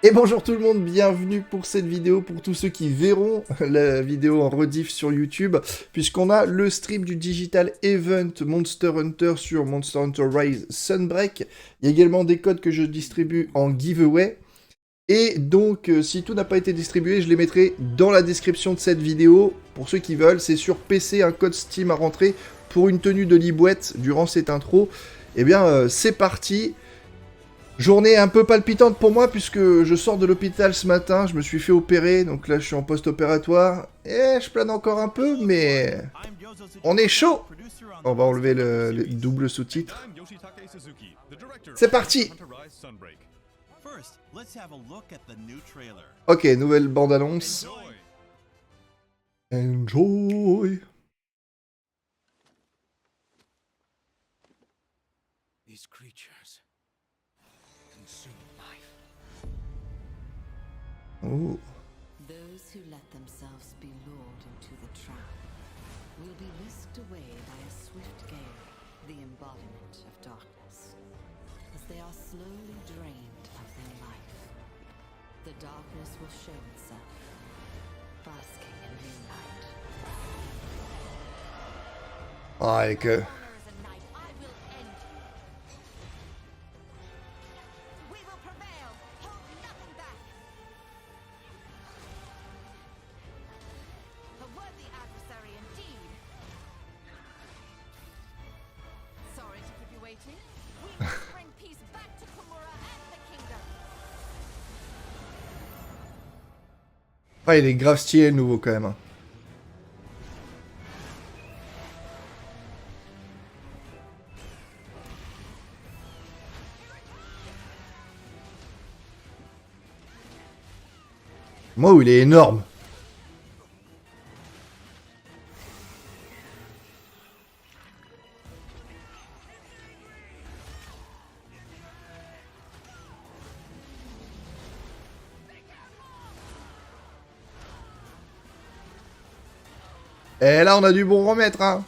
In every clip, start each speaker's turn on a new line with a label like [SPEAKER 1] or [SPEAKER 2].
[SPEAKER 1] Et bonjour tout le monde, bienvenue pour cette vidéo, pour tous ceux qui verront la vidéo en rediff sur YouTube, puisqu'on a le stream du Digital Event Monster Hunter sur Monster Hunter Rise Sunbreak. Il y a également des codes que je distribue en giveaway. Et donc, si tout n'a pas été distribué, je les mettrai dans la description de cette vidéo. Pour ceux qui veulent, c'est sur PC, un code Steam à rentrer pour une tenue de Hibouette durant cette intro. Eh bien, c'est parti. Journée un peu palpitante pour moi puisque je sors de l'hôpital ce matin, je me suis fait opérer, donc là je suis en post-opératoire. Et je plane encore un peu, mais on est chaud. On va enlever le double sous-titre. C'est parti. Ok, nouvelle bande-annonce. Enjoy.
[SPEAKER 2] These creatures consume life.
[SPEAKER 1] Oh.
[SPEAKER 3] Those who let themselves be lured into the trap will be whisked away by a swift gale, the embodiment of darkness. As they are slowly drained of their life, the darkness will show itself, basking in moonlight.
[SPEAKER 1] Ah, et que... Ah, il est grave stylé le nouveau quand même. Hein. Moi, il est énorme. Et là, on a du bon remettre, hein.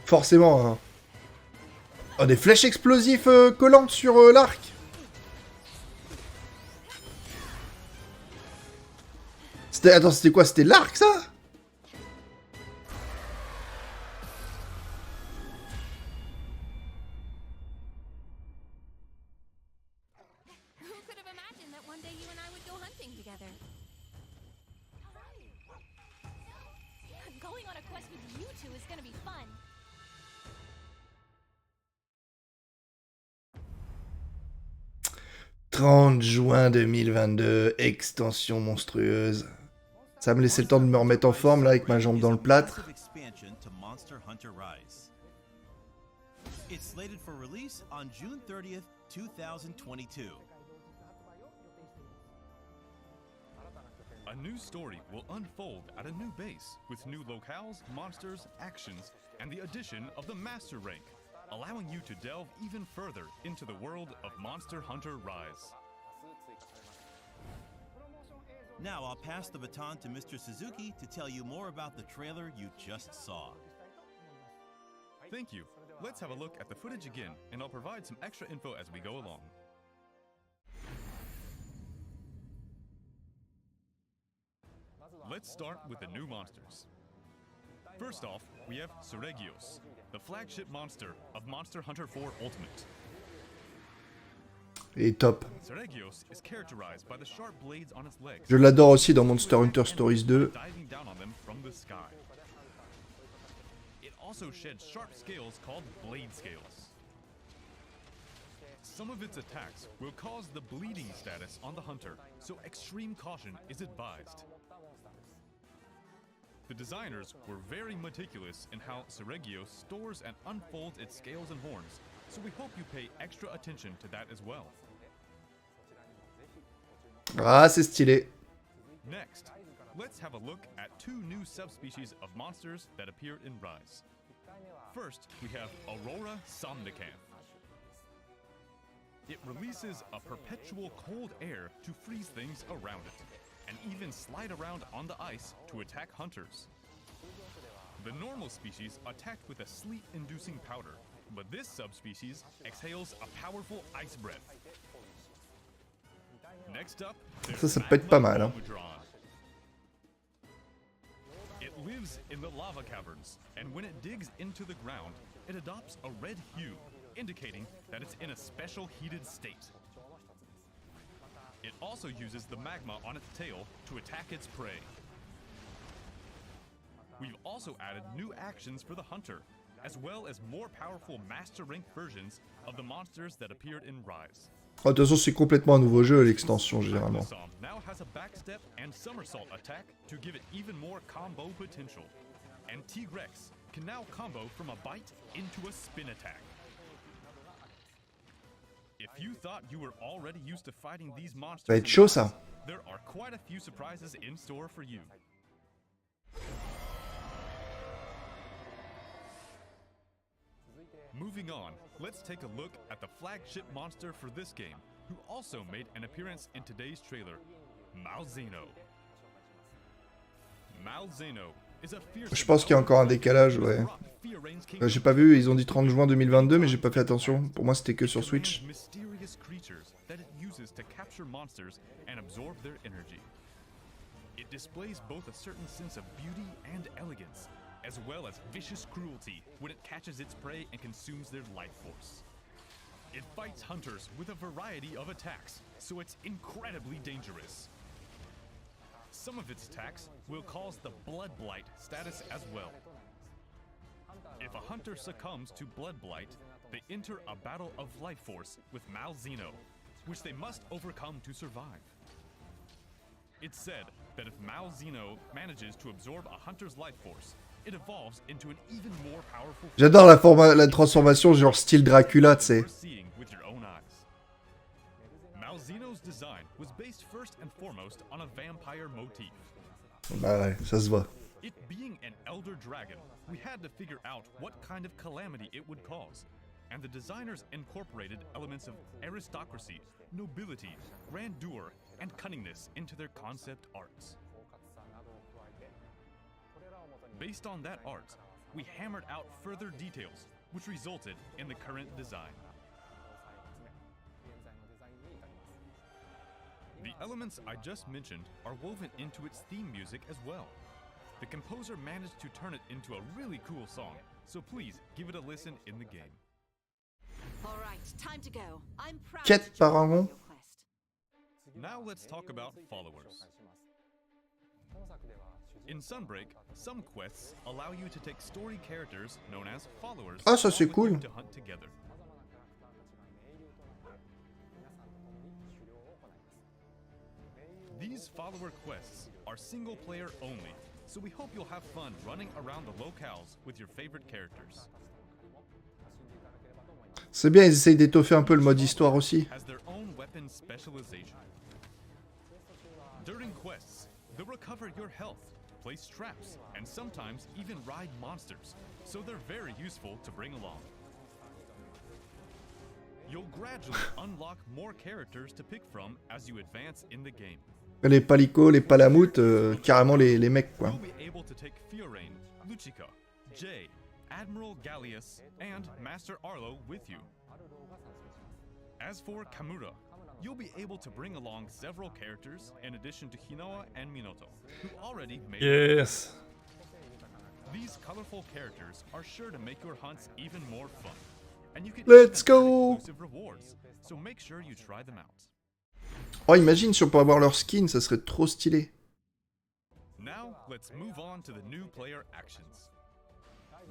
[SPEAKER 1] Forcément, hein. Oh, des flèches explosives collantes sur l'arc. Attends, c'était quoi? C'était l'arc, ça?
[SPEAKER 4] Going on a quest with you two is gonna be fun.
[SPEAKER 1] 30 juin 2022, extension monstrueuse. Ça me laissait le temps de me remettre en forme là avec ma jambe dans le plâtre.
[SPEAKER 2] It's slated for release on June 30th, 2022.
[SPEAKER 5] A new story will unfold at a new base with new locales, monsters, actions, and the addition of the Master rank, allowing you to delve even further into the world of Monster Hunter Rise.
[SPEAKER 2] Now I'll pass the baton to Mr. Suzuki to tell you more about the trailer you just saw.
[SPEAKER 5] Thank you. Let's have a look at the footage again, and I'll provide some extra info as we go along. Let's start with the new monsters. First off, we have Seregios, the flagship monster of Monster Hunter 4 Ultimate.
[SPEAKER 1] Il est top.
[SPEAKER 5] Seregios is characterized by the sharp blades on its legs.
[SPEAKER 1] Je l'adore aussi dans Monster Hunter Stories 2.
[SPEAKER 5] Diving down on them from the sky. It also sheds sharp scales called blade scales. Some of its attacks will cause the bleeding status on the hunter, so extreme caution is advised. The designers were very meticulous in how Seregios stores and unfolds its scales and horns, so we hope you pay extra attention to that as well.
[SPEAKER 1] Ah, c'est stylé.
[SPEAKER 5] Next, let's have a look at two new subspecies of monsters that appeared in Rise. First, we have Aurora Somnicanth. It releases a perpetual cold air to freeze things around it, and even even slide around on the ice to attack hunters. The normal species attacked with a sleet-inducing powder, but this subspecies exhales a powerful ice breath. Next up,
[SPEAKER 1] Ça peut être pas mal, hein.
[SPEAKER 5] It lives in the lava caverns, and when it digs into the ground, it adopts a red hue, indicating that it's in a special heated state. It also uses the magma on its tail to attack its prey. We've also added new actions for the hunter, as well as more powerful master rank versions of the monsters that appeared in Rise.
[SPEAKER 1] De toute façon, c'est complètement un nouveau jeu, l'extension, généralement.
[SPEAKER 5] Now has a backstep and somersault attack to give it even more combo potential. And T-Rex can now combo from a bite into a spin attack. If you thought you were already used to fighting these monsters,
[SPEAKER 1] Ça va être chaud, ça.
[SPEAKER 5] there are quite a few surprises in store for you. Moving on, let's take a look at the flagship monster for this game, who also made an appearance in today's trailer, Malzino. Malzino is a fierce...
[SPEAKER 1] Je pense qu'il y a encore un décalage, ouais. J'ai pas vu, ils ont dit 30 juin 2022, mais j'ai pas fait attention. Pour moi, c'était que sur Switch.
[SPEAKER 5] Mysterious creatures that it uses to capture monsters and absorb their energy. It displays both a certain sense of beauty and elegance, as well as vicious cruelty when it catches its prey and consumes their life force. It fights hunters with a variety of attacks, so it's incredibly dangerous. Some of its attacks will cause the Blood Blight status as well. If a hunter succumbs to Blood Blight, they enter a battle of life force with Malzino, which they must overcome to survive. It's said that if Malzino manages to absorb a hunter's life force, it evolves into an even more powerful...
[SPEAKER 1] J'adore la transformation genre style Dracula, tu sais.
[SPEAKER 5] Malzino's design was based first and foremost on a vampire motif.
[SPEAKER 1] Bah ouais, ça se voit.
[SPEAKER 5] It being an elder dragon, we had to figure out what kind of calamity it would cause, and the designers incorporated elements of aristocracy, nobility, grandeur, and cunningness into their concept arts. Based on that art, we hammered out further details, which resulted in the current design. The elements I just mentioned are woven into its theme music as well. The composer managed to turn it into a really cool song, so please give it a listen in the game.
[SPEAKER 3] All right, time to go. I'm proud
[SPEAKER 1] Quête
[SPEAKER 3] to join
[SPEAKER 1] Paragon.
[SPEAKER 3] your quest.
[SPEAKER 5] Now let's talk about followers. In Sunbreak, some quests allow you to take story characters known as followers
[SPEAKER 1] Ah, ça, c'est
[SPEAKER 5] along with you
[SPEAKER 1] cool.
[SPEAKER 5] to hunt together. These follower quests are single player only, so we hope you'll have fun running around the locales with your favorite characters.
[SPEAKER 1] C'est bien, ils essayent d'étoffer un peu le mode histoire aussi.
[SPEAKER 5] Has their own weapon specialization. During quests, they'll recover your health, place traps, and sometimes even ride monsters, so they're very useful to bring along. You'll gradually unlock more characters to pick from as you advance in the game.
[SPEAKER 1] Les palicots, les palamoutes, carrément les mecs, quoi.
[SPEAKER 5] You'll be able to take Fiorane, Lucica, Jay, Admiral Gallius, and Master Arlo with you. As for Kamura, you'll be able to bring along several characters in addition to Hinoa and Minoto, who already made
[SPEAKER 1] Yes.
[SPEAKER 5] These colorful characters are sure to make your hunts even more fun. And you can
[SPEAKER 1] Let's
[SPEAKER 5] even earn
[SPEAKER 1] go!
[SPEAKER 5] exclusive rewards, so make sure you try them out.
[SPEAKER 1] Oh, imagine si on peut avoir leur skin, ça serait trop stylé.
[SPEAKER 5] Now, let's move on to the new player actions.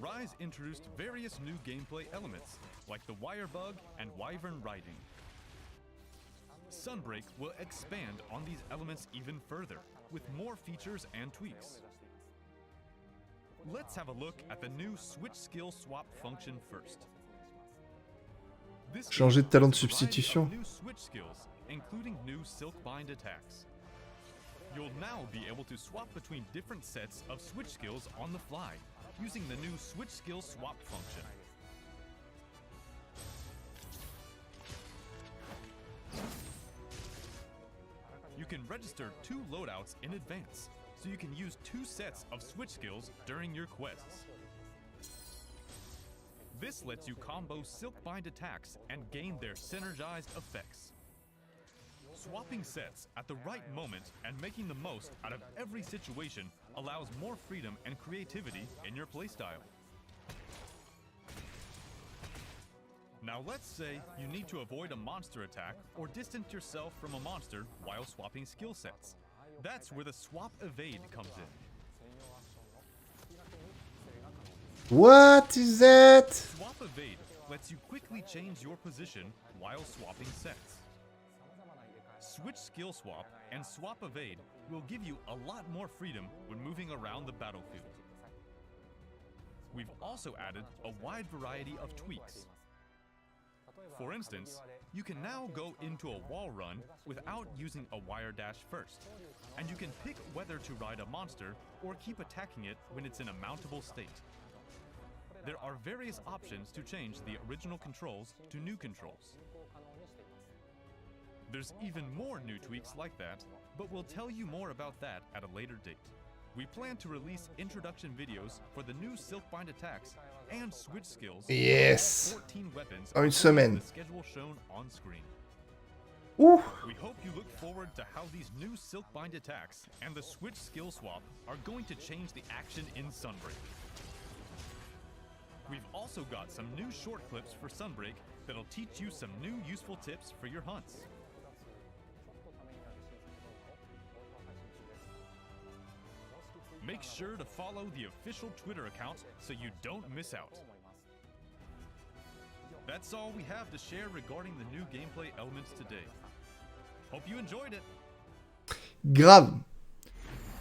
[SPEAKER 5] Rise introduced various new gameplay elements, like the wire bug and wyvern riding. Sunbreak will expand on these elements even further, with more features and tweaks. Let's have a look at the new switch skill swap function first. This
[SPEAKER 1] Changer de talent de
[SPEAKER 5] provides
[SPEAKER 1] substitution.
[SPEAKER 5] new switch skills, including new Silkbind attacks. You'll now be able to swap between different sets of switch skills on the fly, using the new switch skill swap function. You can register 2 loadouts in advance, so you can use 2 sets of switch skills during your quests. This lets you combo Silkbind attacks and gain their synergized effects. Swapping sets at the right moment and making the most out of every situation allows more freedom and creativity in your playstyle. Now let's say you need to avoid a monster attack or distance yourself from a monster while swapping skill sets. That's where the Swap Evade comes in.
[SPEAKER 1] What is that?
[SPEAKER 5] Swap Evade lets you quickly change your position while swapping sets. Switch Skill Swap and Swap Evade will give you a lot more freedom when moving around the battlefield. We've also added a wide variety of tweaks. For instance, you can now go into a wall run without using a wire dash first, and you can pick whether to ride a monster or keep attacking it when it's in a mountable state. There are various options to change the original controls to new controls. There's even more new tweaks like that, but we'll tell you more about that at a later date. We plan to release introduction videos for the new Silkbind attacks and switch skills.
[SPEAKER 1] Yes.
[SPEAKER 5] 14 weapons
[SPEAKER 1] En une semaine.
[SPEAKER 5] the schedule shown on screen.
[SPEAKER 1] Ouh.
[SPEAKER 5] We hope you look forward to how these new Silkbind attacks and the switch skill swap are going to change the action in Sunbreak. We've also got some new short clips for Sunbreak that'll teach you some new useful tips for your hunts. Make sure to follow the official Twitter account so you don't miss out. That's all we have to share regarding the new gameplay elements today. Hope you enjoyed it.
[SPEAKER 1] Grave.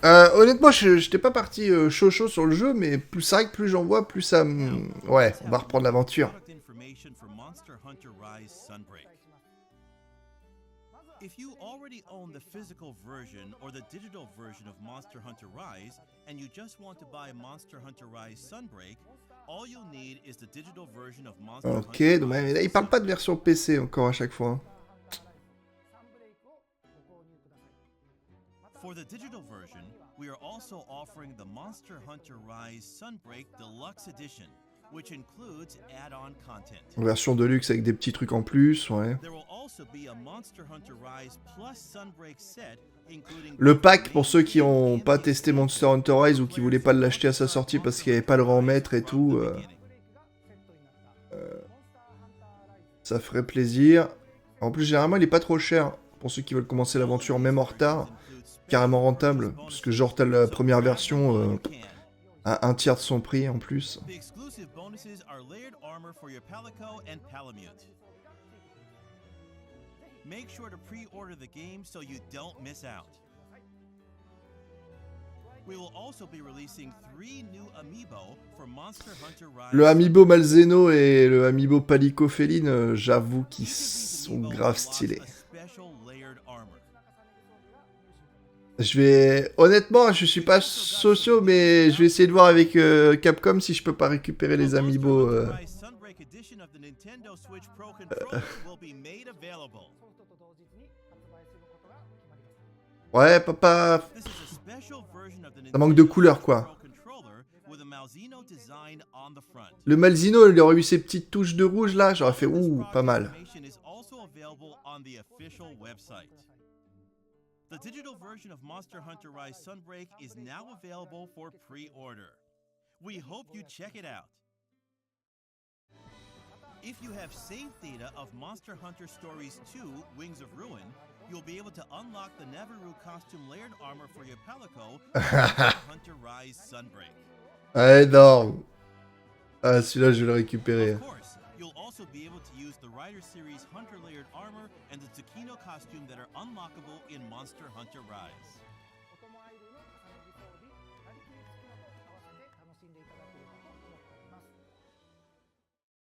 [SPEAKER 1] Honnêtement, je n'étais pas parti chaud sur le jeu, mais c'est vrai que plus j'en vois, plus ça me... Ouais, on va reprendre l'aventure.
[SPEAKER 2] Product information for Monster Hunter Rise Sunbreak. If you already own the physical version or the digital version of Monster Hunter Rise, and you just want to buy Monster Hunter Rise Sunbreak, all you'll need is the digital version of Monster
[SPEAKER 1] Ok,
[SPEAKER 2] Hunter
[SPEAKER 1] donc
[SPEAKER 2] Rise.
[SPEAKER 1] là, il parle pas de version PC encore à chaque fois.
[SPEAKER 2] For the digital version, we are also offering the Monster Hunter Rise Sunbreak Deluxe Edition, which includes add-on content.
[SPEAKER 1] Version de luxe avec des petits trucs en plus, ouais.
[SPEAKER 2] There will also be a Monster Hunter Rise Plus Sunbreak set, including
[SPEAKER 1] Le pack, pour ceux qui n'ont pas testé Monster Hunter Rise ou qui voulaient pas l'acheter à sa sortie parce qu'il n'y avait pas le rang maître et tout, ça ferait plaisir. En plus, généralement, il est pas trop cher pour ceux qui veulent commencer l'aventure, même en retard. Carrément rentable, parce que genre, t'as la première version à un tiers de son prix en plus.
[SPEAKER 2] The exclusive bonuses are layered armor for your Palico and Palamute. Make sure to pre-order the game so you don't miss out. We will also be releasing 3 new amiibo for Monster Hunter Rise.
[SPEAKER 1] Le amiibo Malzino et le amiibo Palico Féline, j'avoue qu'ils sont grave stylés. Je vais... Honnêtement, je suis pas socio, mais je vais essayer de voir avec Capcom si je peux pas récupérer les amiibo. Ouais, papa... Ça manque de couleur, quoi. Le Malzino, il aurait eu ses petites touches de rouge, là, j'aurais fait, ouh, pas mal.
[SPEAKER 2] The digital version of Monster Hunter Rise Sunbreak is now available for pre-order. We hope you check it out. If you have saved data of Monster Hunter Stories 2, Wings of Ruin, you'll be able to unlock the Naviru costume layered armor for your Palico in Monster Hunter Rise Sunbreak.
[SPEAKER 1] Ah, énorme. Ah, celui-là, je vais le récupérer.
[SPEAKER 2] Of course, you'll also be able to use the Rider Series Hunter layered armor and the Tsukino costume that are unlockable in Monster Hunter Rise.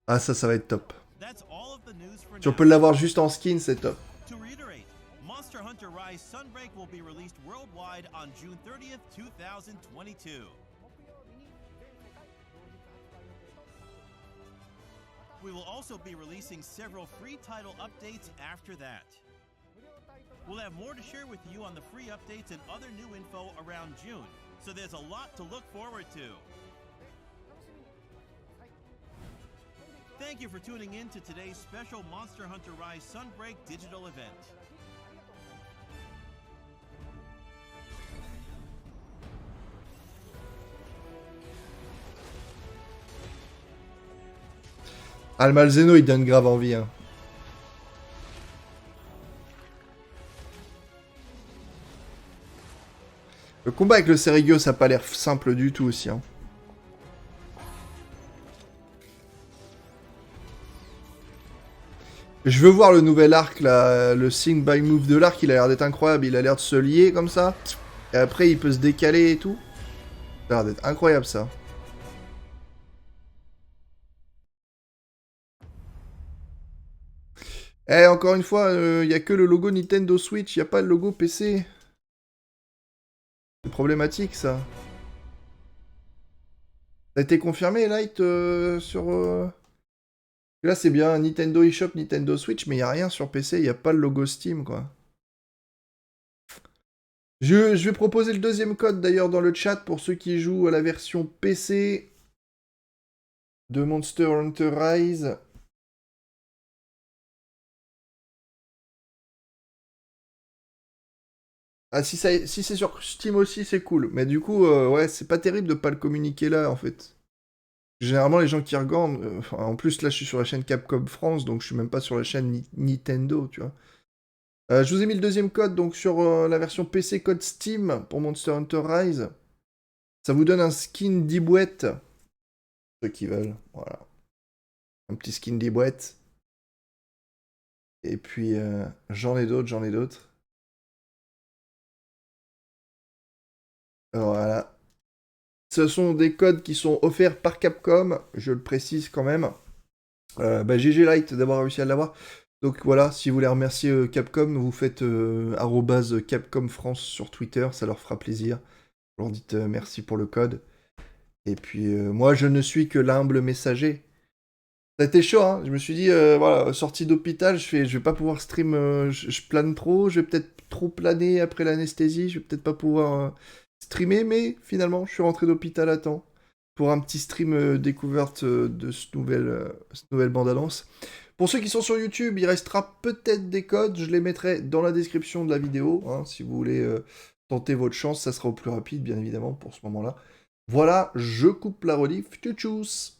[SPEAKER 1] Ah, ça va être top.
[SPEAKER 2] That's all of the news for
[SPEAKER 1] Si on
[SPEAKER 2] now.
[SPEAKER 1] peut l'avoir juste en skin, c'est top.
[SPEAKER 2] To reiterate, Monster Hunter Rise Sunbreak will be released worldwide on June 30th, 2022. We will also be releasing several free title updates after that. We'll have more to share with you on the free updates and other new info around June, so there's a lot to look forward to. Thank you for tuning in to today's special Monster Hunter Rise Sunbreak digital event.
[SPEAKER 1] Ah, le Malzino, il donne grave envie, hein. Le combat avec le Serigio, ça a pas l'air simple du tout aussi, hein. Je veux voir le nouvel arc, là, le Sing by Move de l'arc, il a l'air d'être incroyable, il a l'air de se lier comme ça, et après il peut se décaler et tout. Ça a l'air d'être incroyable ça. Eh, encore une fois, il n'y a que le logo Nintendo Switch, il n'y a pas le logo PC. C'est problématique ça. Ça a été confirmé, Light, sur... Là, c'est bien Nintendo eShop, Nintendo Switch, mais il n'y a rien sur PC, il n'y a pas le logo Steam, quoi. Je vais proposer le deuxième code, d'ailleurs, dans le chat, pour ceux qui jouent à la version PC de Monster Hunter Rise. Ah, si c'est sur Steam aussi, c'est cool. Mais du coup, ouais, c'est pas terrible de pas le communiquer là, en fait. Généralement, les gens qui regardent... en plus, là, je suis sur la chaîne Capcom France, donc je suis même pas sur la chaîne Nintendo, tu vois. Je vous ai mis le deuxième code, donc sur la version PC, code Steam, pour Monster Hunter Rise. Ça vous donne un skin d'Hibouette. Ceux qui veulent, voilà. Un petit skin d'Hibouette. Et puis, j'en ai d'autres. Voilà. Ce sont des codes qui sont offerts par Capcom, je le précise quand même. GG Light d'avoir réussi à l'avoir. Donc voilà, si vous voulez remercier Capcom, vous faites @Capcom France sur Twitter, ça leur fera plaisir. Vous leur dites merci pour le code. Et puis moi, je ne suis que l'humble messager. Ça a été chaud, hein. Je me suis dit, voilà, sortie d'hôpital, je vais pas pouvoir stream, je plane trop, je vais peut-être trop planer après l'anesthésie, je vais peut-être pas pouvoir streamer, mais finalement, je suis rentré d'hôpital à temps pour un petit stream découverte de cette nouvelle bande-annonce. Pour ceux qui sont sur YouTube, il restera peut-être des codes, je les mettrai dans la description de la vidéo, hein, si vous voulez tenter votre chance, ça sera au plus rapide, bien évidemment, pour ce moment-là. Voilà, je coupe la rediff, tchou-tchous.